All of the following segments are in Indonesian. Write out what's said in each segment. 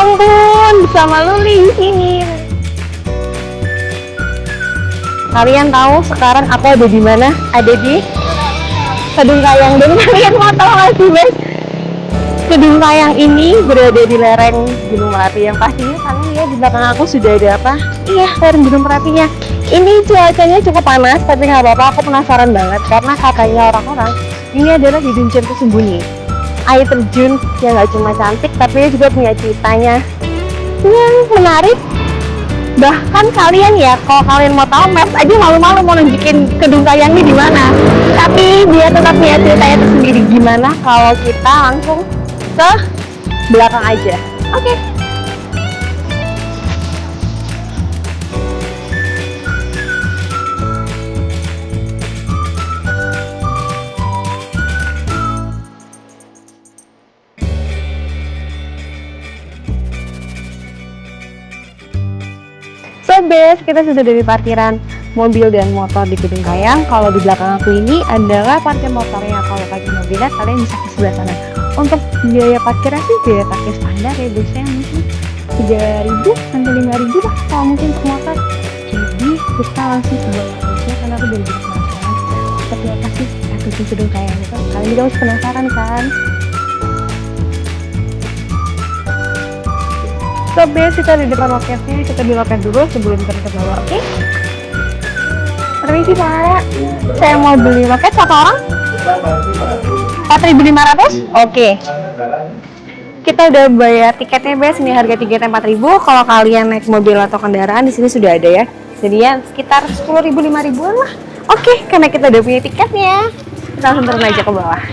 ampun, bersama Luli di sini. Kalian tahu sekarang aku ada di mana? Ada di Kedung Kayang. Dan kalian mau tahu nggak sih, guys? Kedung Kayang ini berada di lereng Gunung Merapi. Yang pastinya kalian lihat di belakang aku sudah ada apa? Iya, lereng Gunung Merapinya. Ini cuacanya cukup panas, tapi nggak apa-apa. Aku penasaran banget karena katanya orang-orang ini adalah hidden gem tersembunyi. Air terjun yang nggak cuma cantik, tapi juga punya ceritanya yang menarik. Bahkan kalian ya, kalau kalian mau tahu, Maps aja malu-malu mau nunjukin Kedung Kayang ini di mana. Tapi dia tetap punya ceritanya tersendiri. Gimana kalau kita langsung ke belakang aja? Oke. So bes, kita sudah dari parkiran mobil dan motor di Kedung Kayang. Kalau di belakang aku ini adalah parkir motornya. Kalau parkir mobilnya kalian bisa ke sebelah sana. Untuk biaya parkirnya sih biaya parkir standar ya, biasanya mungkin 3.000 sampai 5.000 lah kalau mungkin untuk motor. Jadi kita langsung ke bawah aja karena aku dari penasaran seperti apa sih akses Kedung Kayang itu. Kalian juga harus penasaran kan? So bes, kita di depan loketnya, kita di loket dulu sebelum kita ke bawah, oke? Permisi Pak, saya mau beli loket satu orang 4.500? Oke. Kita udah bayar tiketnya bes, ini harga tiketnya 4.000. Kalau kalian naik mobil atau kendaraan di sini sudah ada ya. Jadi ya sekitar 10.000 5.000-an lah. Oke, karena kita udah punya tiketnya, kita langsung turun aja ke bawah.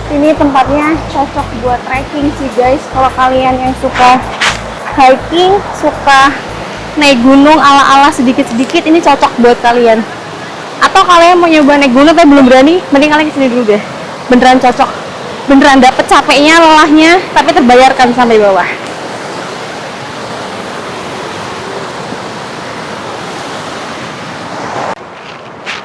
Ini tempatnya cocok buat trekking sih guys. Kalau kalian yang suka hiking, suka naik gunung ala-ala sedikit-sedikit, ini cocok buat kalian. Atau kalian mau nyoba naik gunung tapi belum berani, mending kalian kesini dulu deh. Beneran cocok. Beneran dapet capeknya, lelahnya, tapi terbayarkan sampai bawah.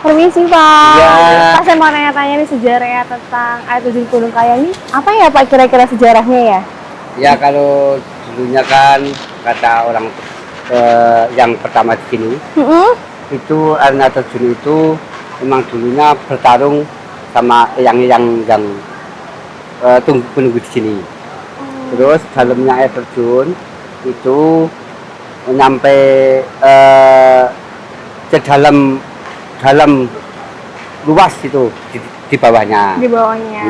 Permisi Pak, Ya. saya mau tanya-tanya nih sejarahnya tentang air terjun Gunung Kayang ini. Apa ya Pak kira-kira sejarahnya ya? Ya kalau dulunya kan kata orang yang pertama di sini itu air terjun itu memang dulunya bertarung sama yang tunggu penunggu di sini. Terus dalamnya air terjun itu nyampe ke dalam luas itu di bawahnya. Di bawahnya.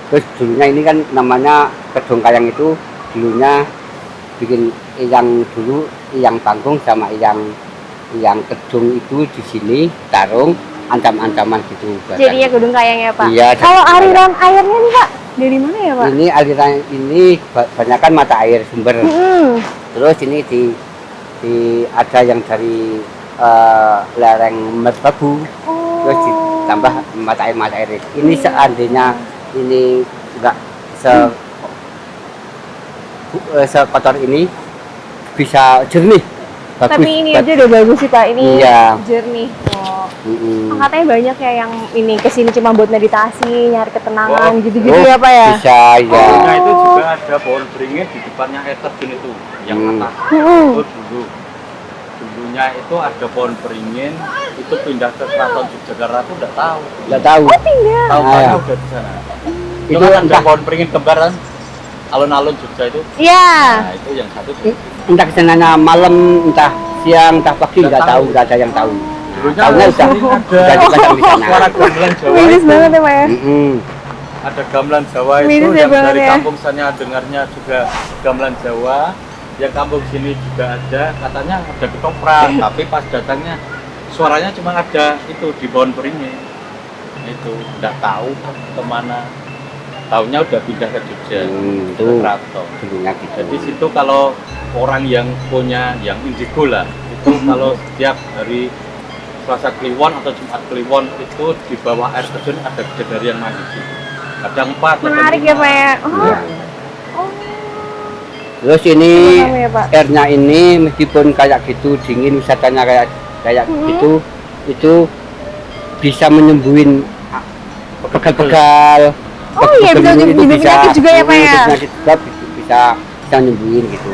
Terus dulunya ini kan namanya Gedung Kayang itu dulunya bikin yang panggung sama yang gedung itu di sini tarung ancam-ancaman gitu. Jadi ya Gedung Kayang ya Pak. Iya. Kalau aliran airnya nih Pak, dari mana ya Pak? Ini aliran ini banyakkan mata air sumber. Terus ini ada yang dari lereng Merbabu. Terus ditambah mata air ini seandainya ini enggak sekotor ini bisa jernih bagus. Tapi ini aja udah bagus sih Pak, ini iya. jernih. Katanya banyak ya yang ini kesini cuma buat meditasi, nyari ketenangan gitu-gitu ya Pak ya? Bisa ya. Nah itu juga ada pohon beringin di depannya air terjun itu yang atas. Itu dulunya itu ada pohon beringin, itu pindah ke Keraton Yogyakarta tuh udah tahu. Udah tahu. Oh pindah. Tahu Ah, ya. udah di sana. Itu Itu kan ada entah- pohon beringin kembar kan? Alun-alun Jogja itu. Iya. Nah itu yang satu tuh. Entah kesananya malam, entah siang, entah pagi, nggak tahu, nggak ada yang tahu. Dulunya Tahunya ada dipasang di sana. suara gamelan Jawa Miris itu. banget ya Pak ya? Ada gamelan Jawa itu Miris ya yang banget dari ya. kampung sana dengarnya juga gamelan Jawa. Yang kampung sini juga ada, katanya ada ketoprak, tapi pas datangnya suaranya cuma ada itu di pohon beringin. Itu nggak tahu kemana. Tahunya udah pindah ke Jogja, ke Itu Keraton. dulunya gitu. Jadi situ kalau orang yang punya yang indigo lah, itu kalau setiap hari Selasa Kliwon atau Jumat Kliwon itu di bawah air terjun ada bidadari yang mandi situ. Kadang 4 atau Menarik ya 5. Pak ya? Iya. Oh, Terus ini Sama ya, Pak? airnya ini meskipun kayak gitu dingin, wisatanya kayak gitu, itu bisa menyembuhin pegal-pegal. Oh iya, bisa nyembuhin penyakit juga ya, Pak ya? Penyakit juga bisa nyembuhin gitu.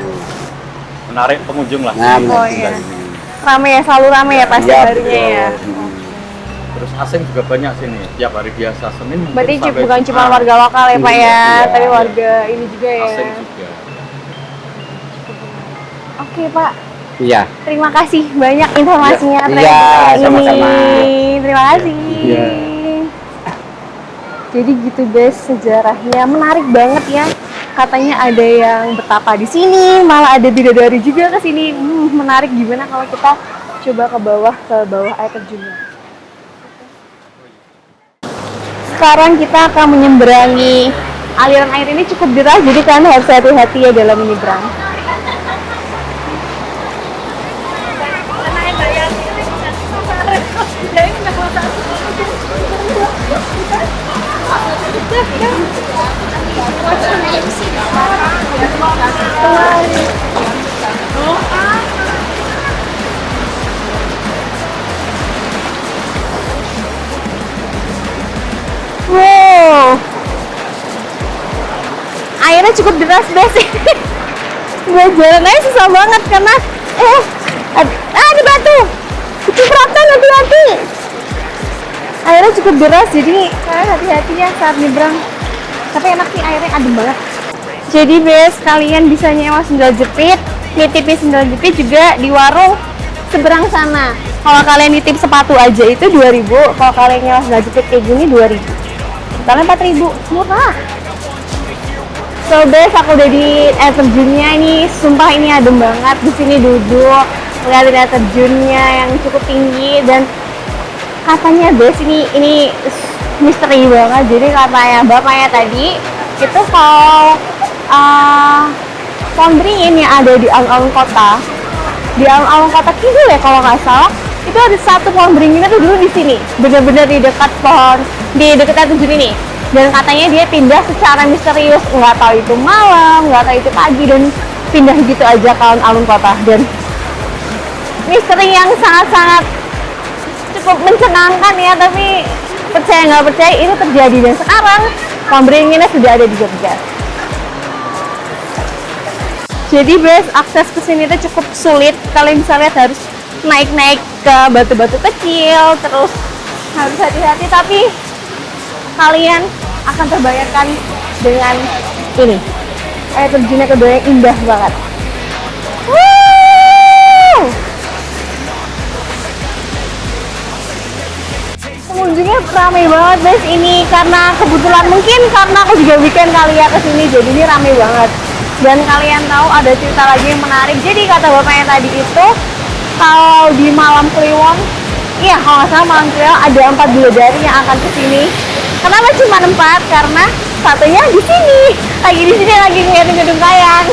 Menarik pengunjung lah. Nah, Oh, benar. iya. Rame ya, selalu rame ya pasti Iya, harinya betul. ya. Terus asing juga banyak sini. Tiap hari biasa Senin. mungkin Berarti sampai bukan cuma Jumat. warga lokal ya Pak ya, Iya, tapi iya. warga ini juga ya. Asing juga. Oke Pak, Iya. terima kasih banyak informasinya Iya, terkait ini. sama-sama. Terima kasih. Iya. Jadi gitu guys sejarahnya menarik banget ya. Katanya ada yang betapa di sini, malah ada bidadari juga ke sini. Menarik gimana kalau kita coba ke bawah air terjunnya. Sekarang kita akan menyeberangi aliran air ini cukup deras, jadi kalian harus hati-hati ya dalam menyeberang. Wow, airnya cukup deras guys. Buat jalan aja susah banget karena ada batu. Kecipratan, hati-hati. Airnya cukup deras, jadi kalian hati-hati ya saat nyebrang. Tapi enak sih, airnya adem banget. Jadi guys, kalian bisa nyewa sendal jepit, nitipin sendal jepit juga di warung seberang sana. Kalau kalian nitip sepatu aja itu 2.000, kalau kalian nyewa sendal jepit kayak gini 2.000. Kalian 4.000, murah. So guys, aku udah di air terjunnya ini, sumpah ini adem banget. Di sini duduk, ngeliatin air terjunnya yang cukup tinggi dan katanya guys ini misteri banget. Jadi katanya bapaknya tadi itu kalau pohon beringin yang ada di alun-alun kota, di alun-alun kota Kidul ya kalau nggak salah, itu ada satu pohon beringinnya tuh dulu di sini, bener-bener di dekat pohon, di dekat terjun ini. Dan katanya dia pindah secara misterius, nggak tahu itu malam, nggak tahu itu pagi, dan pindah gitu aja ke alun-alun kota. Dan misteri yang sangat-sangat cukup mencengangkan ya, tapi percaya nggak percaya itu terjadi. Dan sekarang pohon beringinnya sudah ada di Jogja. Jadi guys, akses ke sini tuh cukup sulit. Kalian bisa lihat harus naik-naik ke batu-batu kecil, terus harus hati-hati, tapi kalian akan terbayarkan dengan ini. Air terjunnya kedua yang indah banget. Woo! Pengunjungnya ramai banget guys ini, karena kebetulan mungkin karena aku juga weekend kali ya kesini, jadi ini ramai banget. Dan kalian tahu ada cerita lagi yang menarik. Jadi kata bapaknya tadi itu kalau di malam Kliwon, iya kalau nggak salah malam Kliwon ada 4 bidadari yang akan kesini. Kenapa cuma 4? Karena satunya di sini, lagi ngeliatin gedung kayang.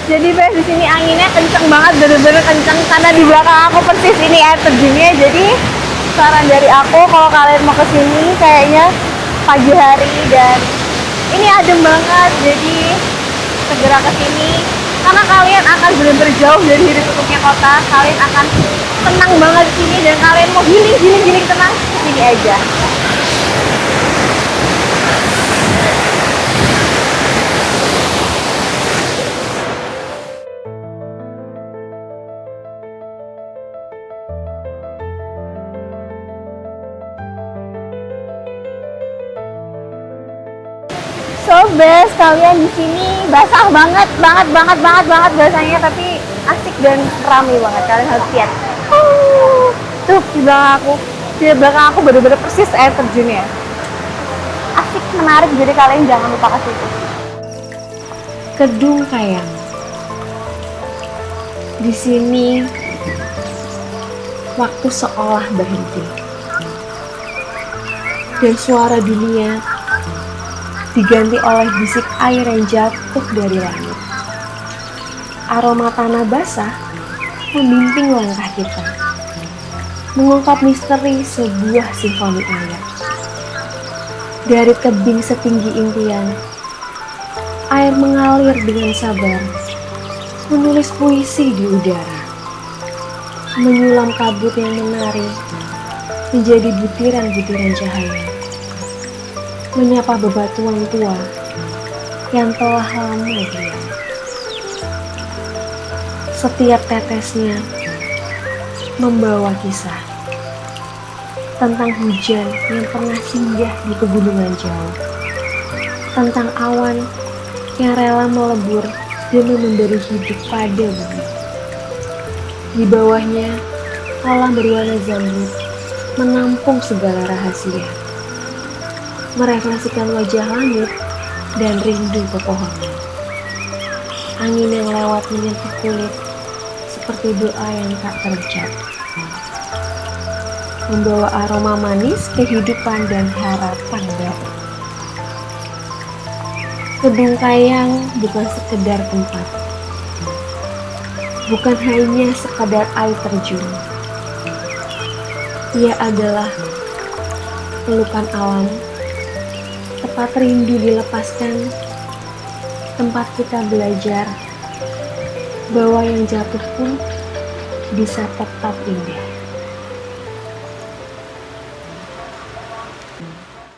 Jadi guys, di sini anginnya kenceng banget, bener-bener kenceng, karena di belakang aku persis ini air terjunnya. Jadi saran dari aku kalau kalian mau kesini kayaknya pagi hari, dan ini adem banget, jadi segera kesini karena kalian akan benar-benar jauh dari hidup pikuknya kota. Kalian akan tenang banget di sini, dan kalian mau healing tenang kesini aja. So best, kalian di sini basah banget basahnya, tapi asik dan ramai banget. Kalian harus lihat. Tuh di belakang aku bener-bener persis air terjunnya. Asik, menarik, jadi kalian jangan lupa ke situ. Gedung Kayang. Di sini waktu seolah berhenti, dan suara dunia diganti oleh bisik air yang jatuh dari langit. Aroma tanah basah membimbing langkah kita, mengungkap misteri sebuah simfoni air. Dari tebing setinggi impian, air mengalir dengan sabar, menulis puisi di udara, menyulam kabut yang menari menjadi butiran-butiran cahaya, menyapa bebatuan tua yang telah lama diam. Setiap tetesnya membawa kisah tentang hujan yang pernah singgah di pegunungan jauh, tentang awan yang rela melebur demi memberi hidup pada bumi. Di bawahnya, alam berwarna zamrud menampung segala rahasia, merefleksikan wajah langit dan rindu pepohonan. Angin yang lewat menyentuh kulit seperti doa yang tak terucap, membawa aroma manis kehidupan dan harapan baru. Gedung Kayang bukan sekedar tempat, bukan hanya sekadar air terjun. Ia adalah pelukan alam, tempat rindu dilepaskan, tempat kita belajar bahwa yang jatuh pun bisa tetap indah.